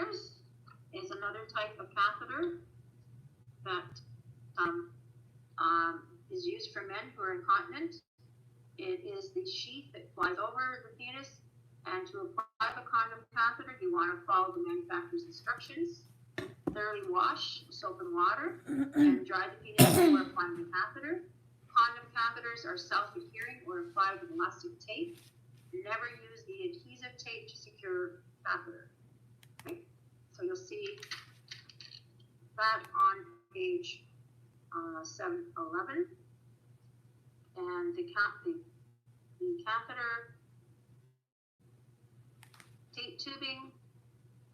catheters is another type of catheter that is used for men who are incontinent. It is the sheath that flies over the penis, and to apply the condom catheter, you want to follow the manufacturer's instructions. Thoroughly wash soap and water and dry the penis before applying the catheter. Condom catheters are self-adhering or applied with elastic tape. Never use the adhesive tape to secure catheter. Okay? So you'll see that on page 711. And the catheter tape tubing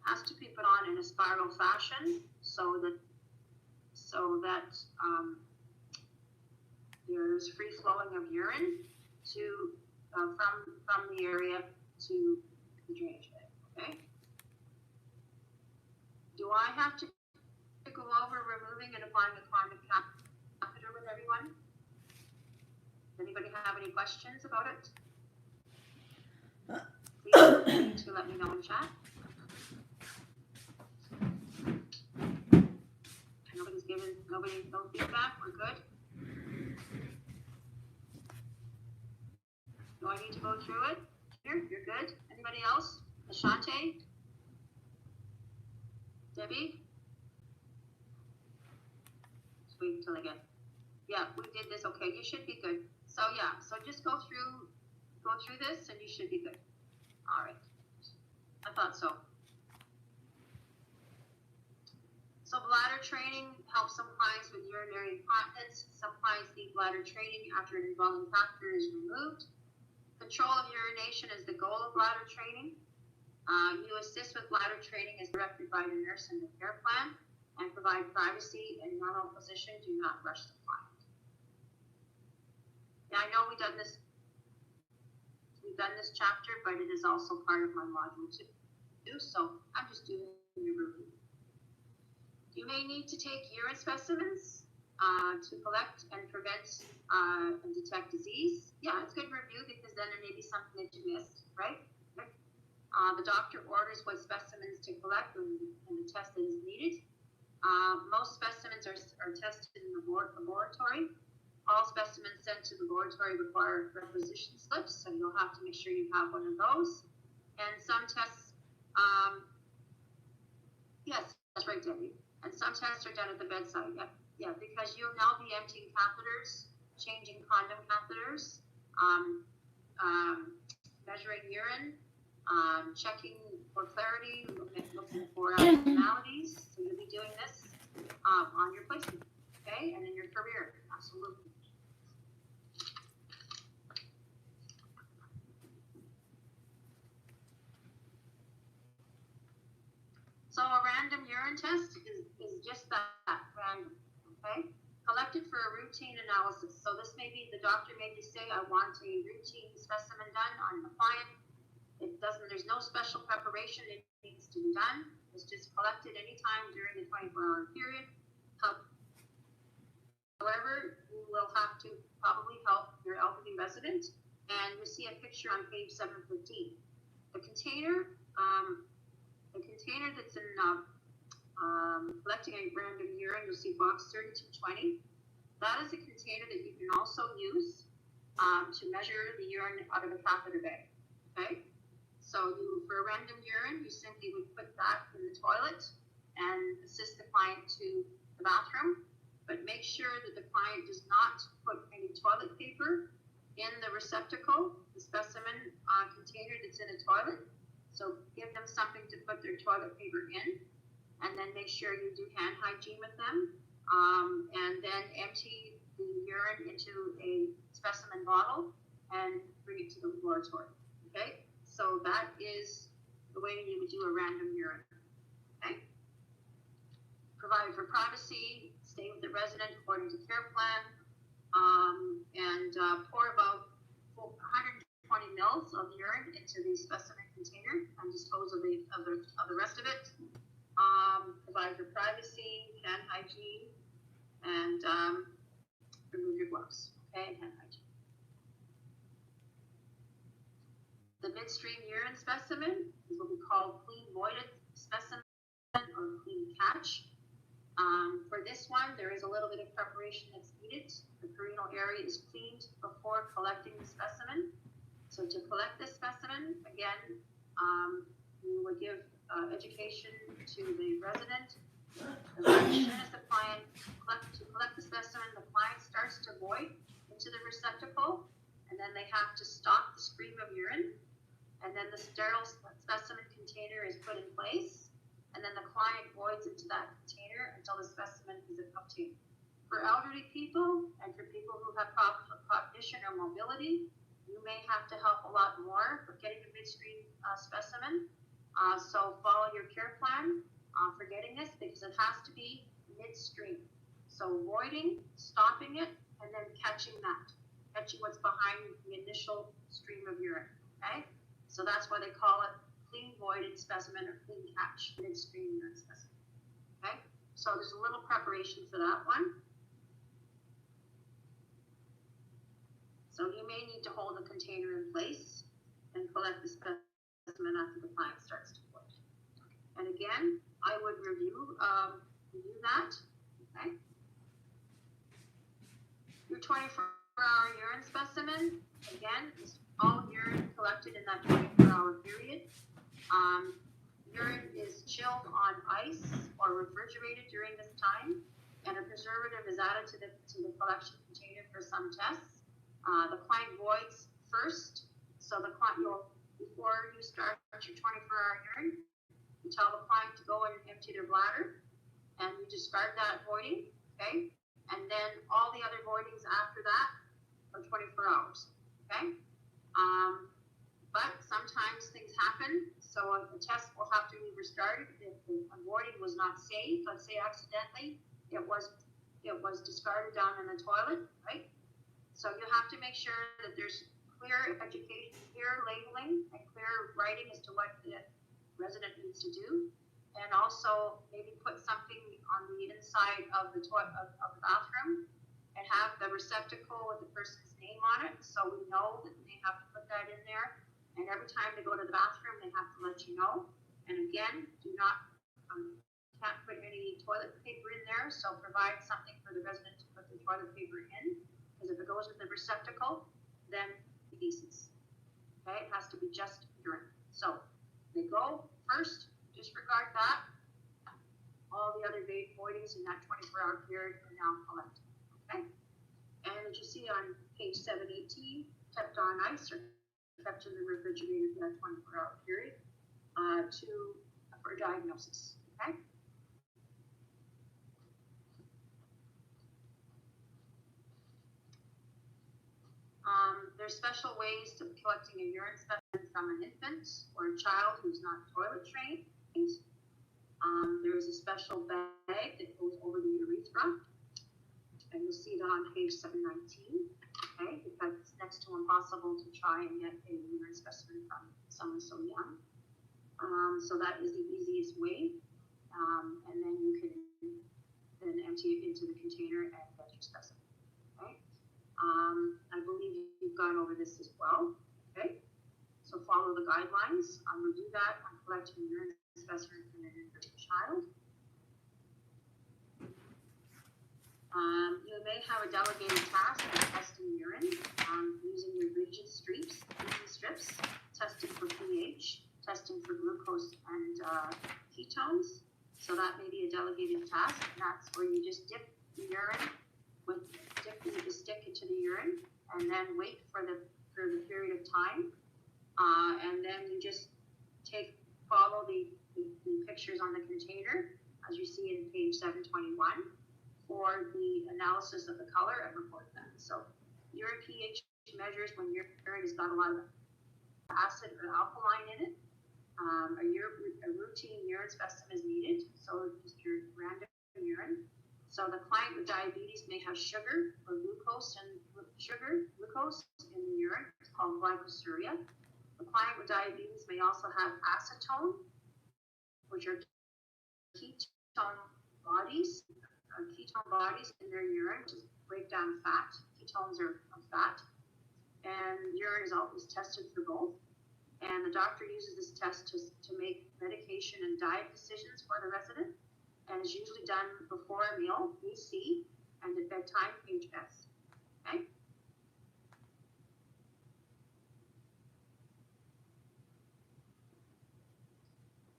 has to be put on in a spiral fashion so that there's free flowing of urine to from the area to the drainage bed. Okay. Do I have to go over removing and applying a condom catheter with everyone? Anybody have any questions about it? Please feel free to let me know in chat. Nobody's given, no feedback, we're good. Do I need to go through it? Here, you're good. Anybody else? Ashante? Debbie? Just wait until I get, yeah, we did this, okay, you should be good. So yeah, so just go through this and you should be good. All right, I thought so. So bladder training helps some clients with urinary incontinence. Some clients need bladder training after an indwelling catheter is removed. Control of urination is the goal of bladder training. You assist with bladder training as directed by the nurse in the care plan and provide privacy and normal position. Do not rush the client. Yeah, I know we've done this chapter, but it is also part of my module 2. So I'm just doing a review. You may need to take urine specimens to collect and prevent and detect disease. Yeah, it's good review because then there may be something that you missed, right? The doctor orders what specimens to collect and the test that is needed. Most specimens are tested in the laboratory. All specimens sent to the laboratory require requisition slips, so you'll have to make sure you have one of those. And some tests, yes, that's right, Debbie. And some tests are done at the bedside. Yeah, because you'll now be emptying catheters, changing condom catheters, measuring urine, checking for clarity, looking for abnormalities. So you'll be doing this on your placement, okay, and in your career, absolutely. So a random urine test is just that, random, okay? Collected for a routine analysis. So this may be, the doctor may just say, I want a routine specimen done on the client. There's no special preparation it needs to be done. It's just collected anytime during the 24-hour period. However, you will have to probably help your elderly resident, and you see a picture on page 715. The container that's in collecting a random urine, you'll see box 3220. That is a container that you can also use to measure the urine out of a catheter bag. Okay, so for a random urine, you simply would put that in the toilet and assist the client to the bathroom, but make sure that the client does not put any toilet paper in the receptacle, the specimen container that's in a toilet. So give them something to put their toilet paper in, and then make sure you do hand hygiene with them, and then empty the urine into a specimen bottle and bring it to the laboratory. Okay, so that is the way you would do a random urine. Okay, provide for privacy, stay with the resident according to care plan, and pour about 120 mils of urine into the specimen container and dispose of the rest of it. Provide for privacy, hand hygiene, and remove your gloves. Okay, and hand hygiene. The midstream urine specimen is what we call clean voided specimen. For this one, there is a little bit of preparation that's needed. The perineal area is cleaned before collecting the specimen. So to collect this specimen, again, we would give education to the resident. As soon as the client to collect the specimen, the client starts to void into the receptacle, and then they have to stop the stream of urine, and then the sterile specimen container is put in place, and then the client voids into that container until the specimen is obtained. For elderly people and for people who have problems with cognition or mobility, you may have to help a lot more for getting a midstream specimen. So follow your care plan for getting this, because it has to be midstream. So voiding, stopping it, and then catching what's behind the initial stream of urine. Okay, so that's why they call it clean voided specimen or clean catch midstream urine specimen. Okay, so there's a little preparation for that one. So you may need to hold the container in place and collect the specimen after the client starts to void. And again, I would review that. Okay. Your 24-hour urine specimen, again, is all urine collected in that 24-hour period. Urine is chilled on ice or refrigerated during this time, and a preservative is added to the collection container for some tests. The client voids first, so the client before you start your 24-hour urine, you tell the client to go and empty their bladder, and you discard that voiding, okay? And then all the other voidings after that are 24 hours, okay? But sometimes things happen, so a test will have to be restarted if the voiding was not safe. Let's say accidentally it was discarded down in the toilet, right? So you have to make sure that there's clear education, clear labeling, and clear writing as to what the resident needs to do, and also maybe put something on the inside of the of the bathroom and have the receptacle with the person's name on it, so we know that they have to put that in there. And every time they go to the bathroom, they have to let you know. And again, do not can't put any toilet paper in there, so provide something for the resident to put the toilet paper in, because if it goes in the receptacle, then it pieces. Okay, it has to be just urine. So they go first, disregard that. All the other voidings in that 24-hour period are now collected. Okay, and as you see on page 718, kept on ice or kept in the refrigerator for that 24-hour period for diagnosis. Okay. There's special ways to collecting a urine specimen from an infant or a child who's not toilet trained. There's a special bag that goes over the urethra, and you'll see that on page 719. Okay, because it's next to impossible to try and get a urine specimen from someone so young. So that is the easiest way, and then you can then empty it into the container and get your specimen. Okay. I believe you've gone over this as well. Okay, so follow the guidelines. We'll do that on collecting urine specimen from an infant child. You may have a delegated task of testing urine using your rigid strips, testing for pH, testing for glucose and ketones. So that may be a delegated task, and that's where you just dip the urine dip the stick into the urine, and then wait for the period of time, and then you just follow the pictures on the container, as you see in page 721, for the analysis of the color and report that. So urine pH measures when your urine has got a lot of acid or alkaline in it. A routine urine specimen is needed, so just your random urine. So the client with diabetes may have sugar or glucose in the urine. It's called glycosuria. The client with diabetes may also have acetone, which are ketone bodies in their urine to break down fat. Ketones are fat, and urine is always tested for both. And the doctor uses this test to make medication and diet decisions for the resident. and is usually done before a meal, BC, and at bedtime, HS. Okay?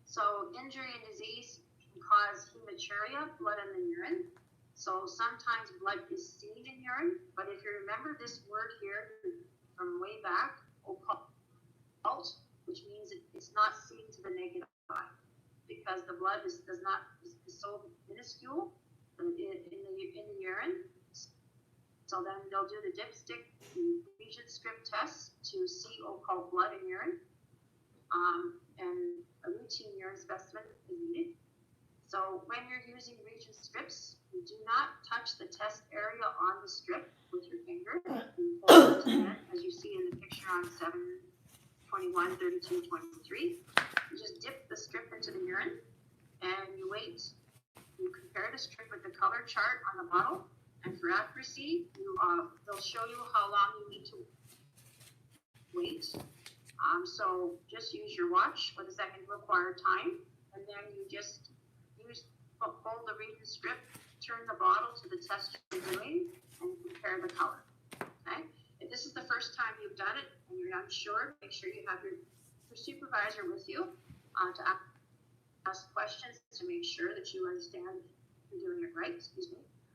So injury and disease can cause hematuria, blood in the urine. So sometimes blood is seen in urine, but if you remember this word here from way back, occult, which means it's not seen to the naked eye, because the blood is so minuscule in the urine. So then they'll do the dipstick region strip test to see occult blood in urine, and a routine urine specimen is needed. So when you're using region strips, you do not touch the test area on the strip with your finger. As you see in the picture on 7/21, 32, 23. You just dip the strip into the urine and you wait. You compare the strip with the color chart on the bottle, and for accuracy, they'll show you how long you need to wait. So just use your watch for the second required time, and then you just fold the region strip, turn the bottle to the test you're doing, and compare the color. Okay? If this is the first time you've done it and you're unsure, make sure you have your supervisor with you to ask questions to make sure that you understand you're doing it right. Excuse me.